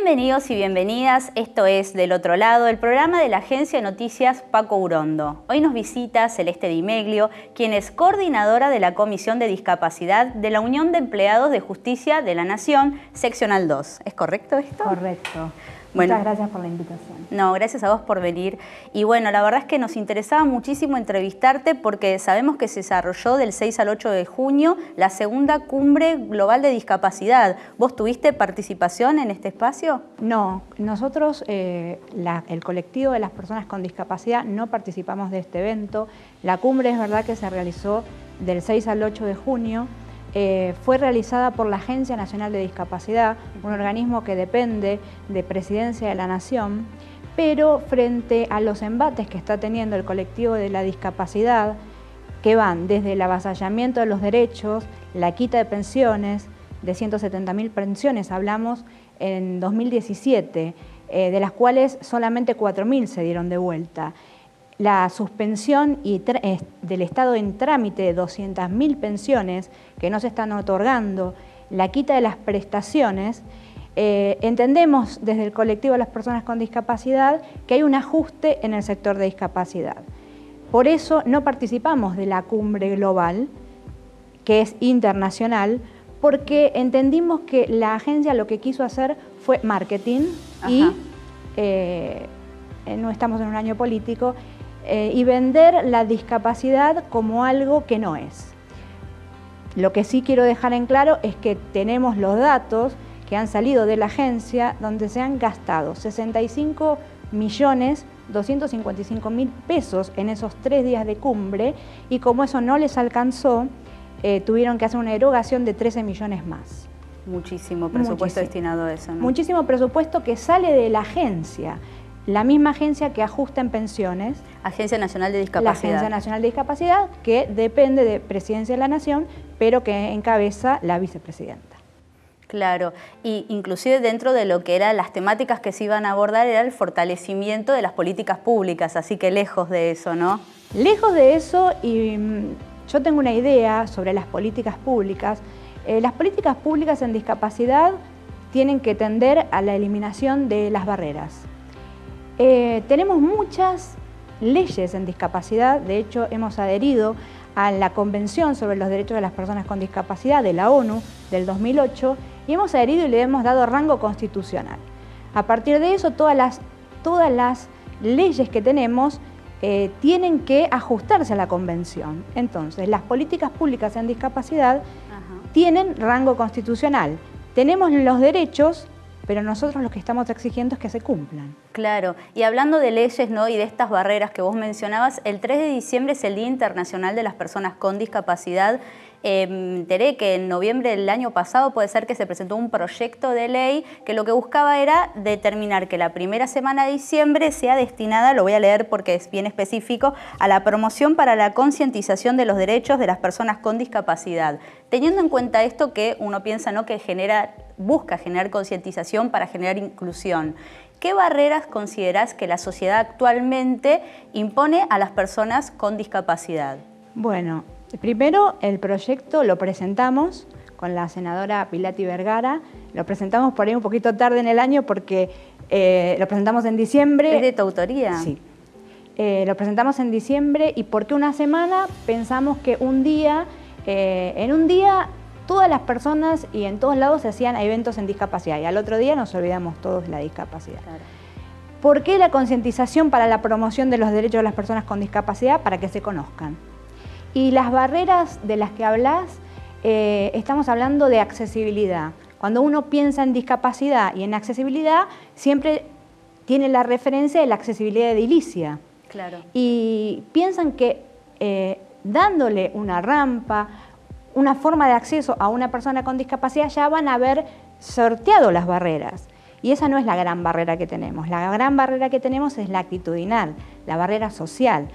Bienvenidos y bienvenidas, esto es Del Otro Lado, el programa de la agencia de noticias Paco Urondo. Hoy nos visita Celeste Di Meglio, quien es coordinadora de la Comisión de Discapacidad de la Unión de Empleados de Justicia de la Nación, Seccional 2. ¿Es correcto esto? Correcto. Bueno, muchas gracias por la invitación. No, gracias a vos por venir. Y bueno, la verdad es que nos interesaba muchísimo entrevistarte porque sabemos que se desarrolló del 6 al 8 de junio la segunda Cumbre Global de Discapacidad. ¿Vos tuviste participación en este espacio? No, nosotros, el colectivo de las personas con discapacidad, no participamos de este evento. La cumbre es verdad que se realizó del 6 al 8 de junio. Fue realizada por la Agencia Nacional de Discapacidad, un organismo que depende de Presidencia de la Nación, pero frente a los embates que está teniendo el colectivo de la discapacidad, que van desde el avasallamiento de los derechos, la quita de pensiones, de 170.000 pensiones, hablamos en 2017, de las cuales solamente 4.000 se dieron de vuelta. La suspensión del Estado en trámite de 200.000 pensiones que no se están otorgando, la quita de las prestaciones, entendemos desde el colectivo de las personas con discapacidad que hay un ajuste en el sector de discapacidad. Por eso no participamos de la cumbre global, que es internacional, porque entendimos que la agencia lo que quiso hacer fue marketing. Ajá. Y no estamos en un año político, y vender la discapacidad como algo que no es. Lo que sí quiero dejar en claro es que tenemos los datos que han salido de la agencia donde se han gastado 65.255.000 pesos en esos 3 días de cumbre, y como eso no les alcanzó, tuvieron que hacer una erogación de 13 millones más. Muchísimo presupuesto destinado a eso, ¿no? Muchísimo presupuesto que sale de la agencia. La misma agencia que ajusta en pensiones. Agencia Nacional de Discapacidad. La Agencia Nacional de Discapacidad, que depende de Presidencia de la Nación, pero que encabeza la vicepresidenta. Claro, y inclusive dentro de lo que eran las temáticas que se iban a abordar era el fortalecimiento de las políticas públicas, así que lejos de eso, ¿no? Lejos de eso, y yo tengo una idea sobre las políticas públicas. Las políticas públicas en discapacidad tienen que tender a la eliminación de las barreras. Tenemos muchas leyes en discapacidad, de hecho hemos adherido a la Convención sobre los Derechos de las Personas con Discapacidad de la ONU del 2008 y hemos adherido y le hemos dado rango constitucional. A partir de eso todas las leyes que tenemos tienen que ajustarse a la Convención. Entonces las políticas públicas en discapacidad tienen rango constitucional. Tenemos los derechos, pero nosotros lo que estamos exigiendo es que se cumplan. Claro, y hablando de leyes, ¿no?, y de estas barreras que vos mencionabas, el 3 de diciembre es el Día Internacional de las Personas con Discapacidad. Enteré que en noviembre del año pasado puede ser que se presentó un proyecto de ley que lo que buscaba era determinar que la primera semana de diciembre sea destinada, lo voy a leer porque es bien específico, a la promoción para la concientización de los derechos de las personas con discapacidad. Teniendo en cuenta esto, que uno piensa, ¿no?, que busca generar concientización para generar inclusión. ¿Qué barreras considerás que la sociedad actualmente impone a las personas con discapacidad? Bueno, primero el proyecto lo presentamos con la senadora Pilati Vergara. Lo presentamos por ahí un poquito tarde en el año porque lo presentamos en diciembre. ¿Es de tu autoría? Sí. Lo presentamos en diciembre y porque una semana pensamos que un día, en un día todas las personas y en todos lados se hacían eventos en discapacidad y al otro día nos olvidamos todos de la discapacidad. Claro. ¿Por qué la concientización para la promoción de los derechos de las personas con discapacidad? Para que se conozcan. Y las barreras de las que hablas, estamos hablando de accesibilidad. Cuando uno piensa en discapacidad y en accesibilidad, siempre tiene la referencia de la accesibilidad edilicia. Claro. Y piensan que dándole una rampa, una forma de acceso a una persona con discapacidad, ya van a haber sorteado las barreras. Y esa no es la gran barrera que tenemos. La gran barrera que tenemos es la actitudinal, la barrera social.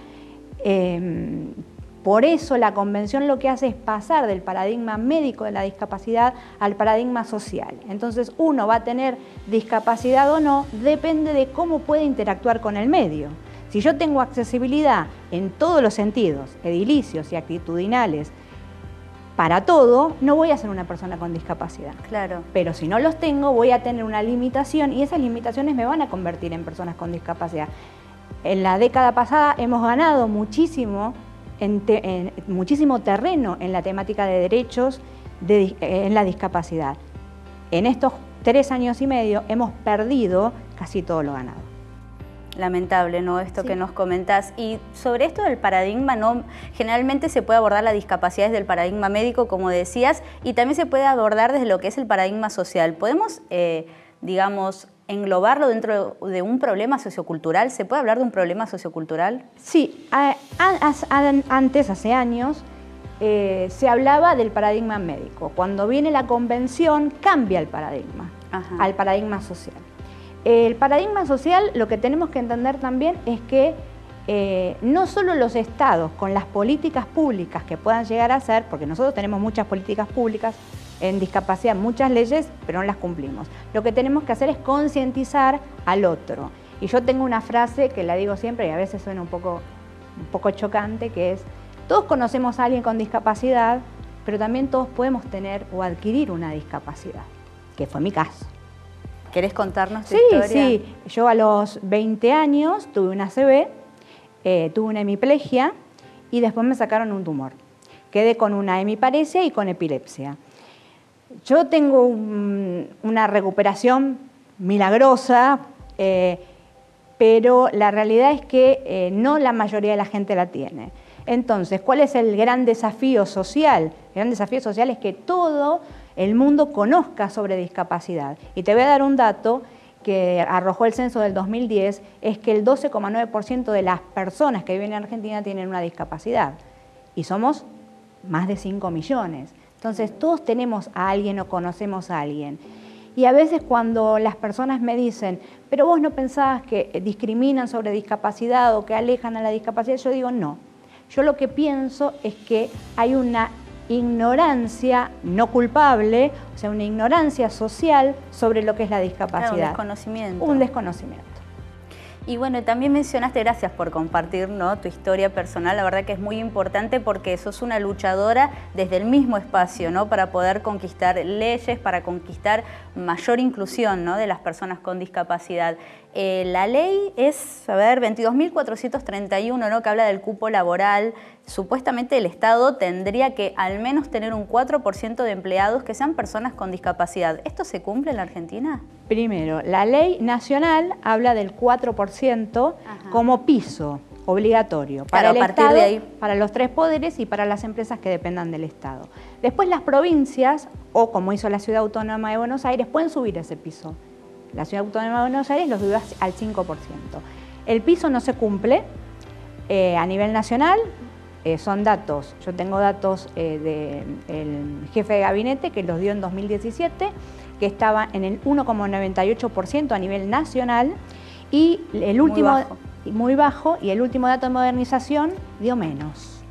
Por eso la Convención lo que hace es pasar del paradigma médico de la discapacidad al paradigma social. Entonces uno va a tener discapacidad o no, depende de cómo puede interactuar con el medio. Si yo tengo accesibilidad en todos los sentidos, edilicios y actitudinales, para todo, no voy a ser una persona con discapacidad. Claro. Pero si no los tengo, voy a tener una limitación y esas limitaciones me van a convertir en personas con discapacidad. En la década pasada hemos ganado muchísimo, muchísimo terreno en la temática de derechos en la discapacidad. En estos 3 años y medio hemos perdido casi todo lo ganado. Lamentable, ¿no? Esto Sí. que nos comentás. Y sobre esto del paradigma, ¿no? Generalmente se puede abordar la discapacidad desde el paradigma médico, como decías, y también se puede abordar desde lo que es el paradigma social. ¿Podemos, digamos, englobarlo dentro de un problema sociocultural? ¿Se puede hablar de un problema sociocultural? Sí, antes, hace años, se hablaba del paradigma médico. Cuando viene la convención, cambia el paradigma al paradigma social. El paradigma social, lo que tenemos que entender también es que no solo los estados, con las políticas públicas que puedan llegar a hacer, porque nosotros tenemos muchas políticas públicas en discapacidad, muchas leyes, pero no las cumplimos. Lo que tenemos que hacer es concientizar al otro. Y yo tengo una frase que la digo siempre y a veces suena un poco chocante, que es: todos conocemos a alguien con discapacidad, pero también todos podemos tener o adquirir una discapacidad, que fue mi caso. ¿Querés contarnos tu historia? Sí. Yo a los 20 años tuve una ACV, tuve una hemiplegia y después me sacaron un tumor. Quedé con una hemiparesia y con epilepsia. Yo tengo una recuperación milagrosa, pero la realidad es que no la mayoría de la gente la tiene. Entonces, ¿cuál es el gran desafío social? El gran desafío social es que todo el mundo conozca sobre discapacidad. Y te voy a dar un dato que arrojó el censo del 2010, es que el 12,9% de las personas que viven en Argentina tienen una discapacidad. Y somos más de 5 millones. Entonces, todos tenemos a alguien o conocemos a alguien. Y a veces cuando las personas me dicen, pero vos no pensabas que discriminan sobre discapacidad o que alejan a la discapacidad, yo digo no. Yo lo que pienso es que hay una ignorancia no culpable, o sea, una ignorancia social sobre lo que es la discapacidad. Claro, un desconocimiento. Un desconocimiento. Y bueno, también mencionaste, gracias por compartir, ¿no?, tu historia personal. La verdad que es muy importante porque sos una luchadora desde el mismo espacio, ¿no?, para poder conquistar leyes, para conquistar mayor inclusión, ¿no?, de las personas con discapacidad. La ley es, 22.431, ¿no?, que habla del cupo laboral. Supuestamente el Estado tendría que al menos tener un 4% de empleados que sean personas con discapacidad. ¿Esto se cumple en la Argentina? Primero, la ley nacional habla del 4% como piso obligatorio para el Estado, para los 3 poderes y para las empresas que dependan del Estado. Después las provincias, o como hizo la Ciudad Autónoma de Buenos Aires, pueden subir ese piso. La Ciudad Autónoma de Buenos Aires lo subió al 5%. El piso no se cumple a nivel nacional. Son datos, yo tengo datos del jefe de gabinete que los dio en 2017, que estaba en el 1,98% a nivel nacional, y el último, muy bajo, y el último dato de modernización dio menos.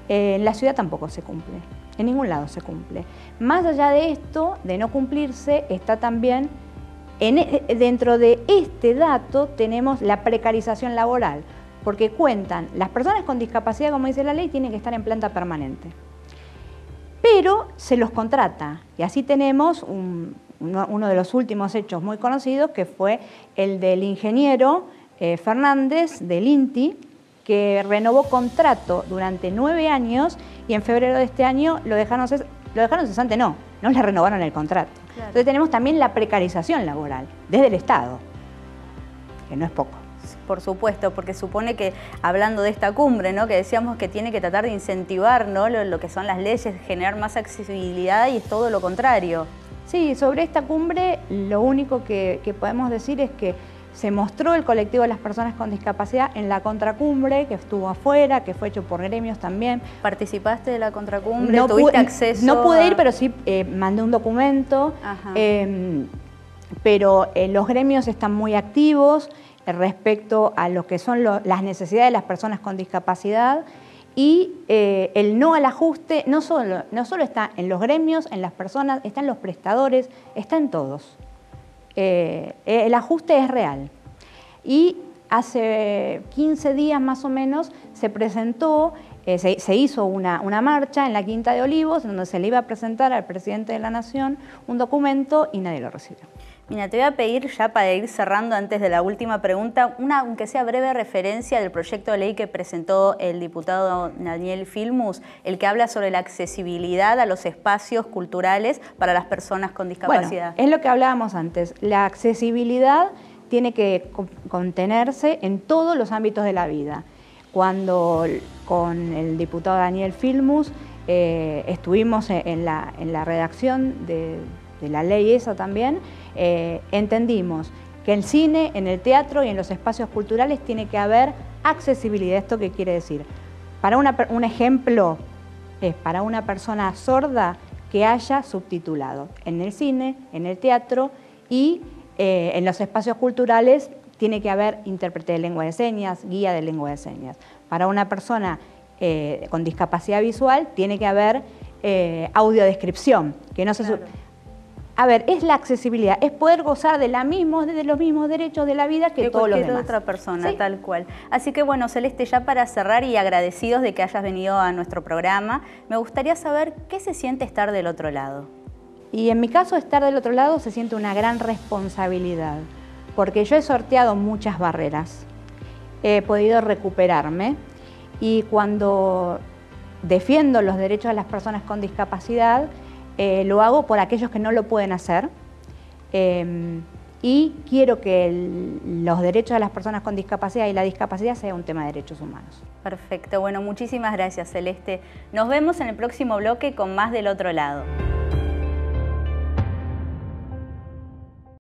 En la ciudad tampoco se cumple, en ningún lado se cumple. Más allá de esto, de no cumplirse, está también, dentro de este dato tenemos la precarización laboral, porque cuentan, las personas con discapacidad, como dice la ley, tienen que estar en planta permanente. Pero se los contrata, y así tenemos uno de los últimos hechos muy conocidos, que fue el del ingeniero Fernández del INTI, que renovó contrato durante 9 años y en febrero de este año lo dejaron cesante, no le renovaron el contrato. Claro. Entonces tenemos también la precarización laboral desde el Estado, que no es poco. Por supuesto, porque supone que, hablando de esta cumbre, ¿no?, que decíamos que tiene que tratar de incentivar, ¿no?, lo que son las leyes, generar más accesibilidad, y es todo lo contrario. Sí, sobre esta cumbre lo único que podemos decir es que se mostró el colectivo de las personas con discapacidad en la contracumbre, que estuvo afuera, que fue hecho por gremios también. ¿Participaste de la contracumbre? No ¿Tuviste acceso? No pude ir, pero sí mandé un documento, pero los gremios están muy activos respecto a lo que son las necesidades de las personas con discapacidad, y el no al ajuste no solo está en los gremios, en las personas, está en los prestadores, está en todos. El ajuste es real. Y hace 15 días más o menos se presentó, se hizo una marcha en la Quinta de Olivos, donde se le iba a presentar al presidente de la Nación un documento y nadie lo recibió. Mira, te voy a pedir ya para ir cerrando antes de la última pregunta, aunque sea breve referencia del proyecto de ley que presentó el diputado Daniel Filmus, el que habla sobre la accesibilidad a los espacios culturales para las personas con discapacidad. Bueno, es lo que hablábamos antes, la accesibilidad tiene que contenerse en todos los ámbitos de la vida. Cuando con el diputado Daniel Filmus estuvimos en la redacción de la ley esa también, entendimos que en el cine, en el teatro y en los espacios culturales tiene que haber accesibilidad. ¿Esto qué quiere decir? Un ejemplo es para una persona sorda que haya subtitulado en el cine, en el teatro y en los espacios culturales tiene que haber intérprete de lengua de señas, guía de lengua de señas. Para una persona con discapacidad visual tiene que haber audiodescripción, que no se... Claro. A ver, es la accesibilidad, es poder gozar de los mismos derechos de la vida que todos los demás. Cualquier otra persona, Sí. Tal cual. Así que bueno, Celeste, ya para cerrar y agradecidos de que hayas venido a nuestro programa, me gustaría saber qué se siente estar del otro lado. Y en mi caso, estar del otro lado se siente una gran responsabilidad, porque yo he sorteado muchas barreras, he podido recuperarme y cuando defiendo los derechos de las personas con discapacidad, lo hago por aquellos que no lo pueden hacer y quiero que los derechos de las personas con discapacidad y la discapacidad sea un tema de derechos humanos. Perfecto, bueno, muchísimas gracias, Celeste. Nos vemos en el próximo bloque con más del otro lado.